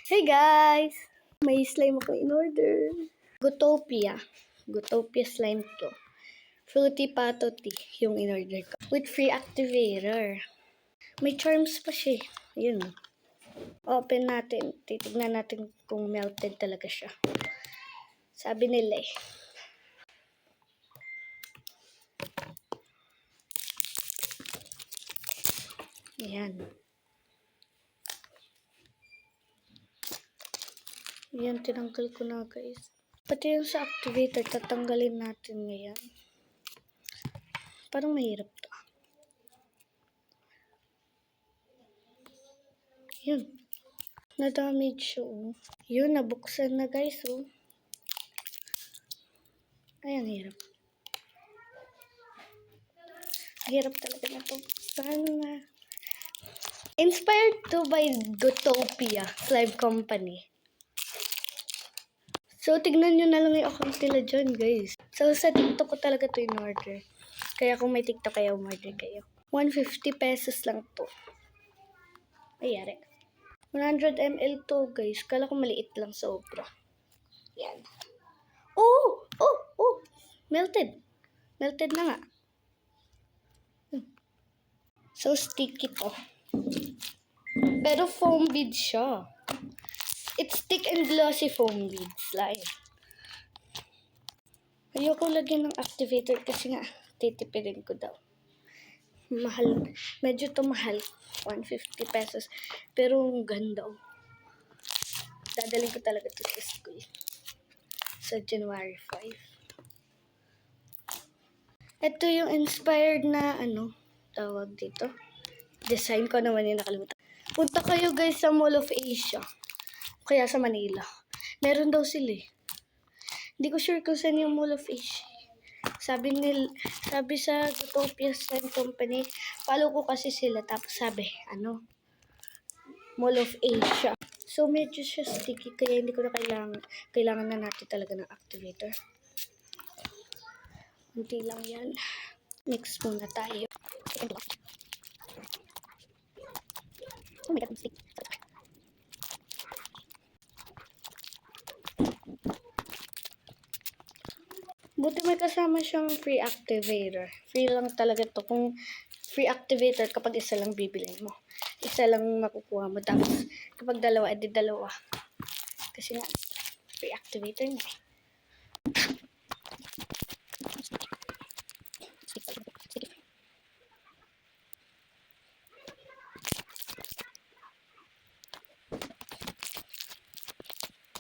Hey guys! May slime ako in order. Gutopia. Gutopia slime to. Fruity Patoti yung in order ko. With free activator. May charms pa siya. Yun. Open natin. Titignan natin kung melted talaga siya. Sabi nila eh. Ayan. Ayan, tinanggal ko na guys. Pati yung sa activator, tatanggalin natin ngayon. Parang mahirap to. Yun. Na-damage siya oh. Yun, nabuksan na guys oh. Ayan, hirap. Hirap talaga na to. Sana. Inspired to by Gutopia Slime Company. So, tignan nyo na lang yung account nila dyan, guys. So, sa TikTok ko talaga to in order. Kaya kung may TikTok kayo, umorder kayo. 150 pesos lang to. Ayari. 100 ml to, guys. Kala ko maliit lang sobra. Yan. Oh! Oh! Oh! Melted. Melted na nga. So, sticky to. Pero foam bead siya. It's thick and glossy foam bead slime. Ayoko lagyan ng activator kasi nga titipirin ko daw. Mahal. Medyo to mahal. 150 pesos. Pero ang ganda oh. Dadalhin ko talaga to sa school. Sa January 5. Ito yung inspired na tawag dito. Design ko naman yung nakalimutan. Punta kayo guys sa Mall of Asia. Kaya sa Manila. Meron daw sila eh. Hindi ko sure kung saan yung Mall of Asia. Sabi sa Gutopia Slime Company, follow ko kasi sila. Tapos sabi, Mall of Asia. So medyo siya sticky kaya hindi ko na kailangan na natin talaga ng activator. Kunti lang yan. Mix muna tayo. Oh my god, stick. Buti may kasama siyang free activator. Free lang talaga to. Kung free activator, kapag isa lang bibilin mo. Isa lang makukuha mo. Tapos, kapag dalawa, edi dalawa. Kasi nga, free activator na eh.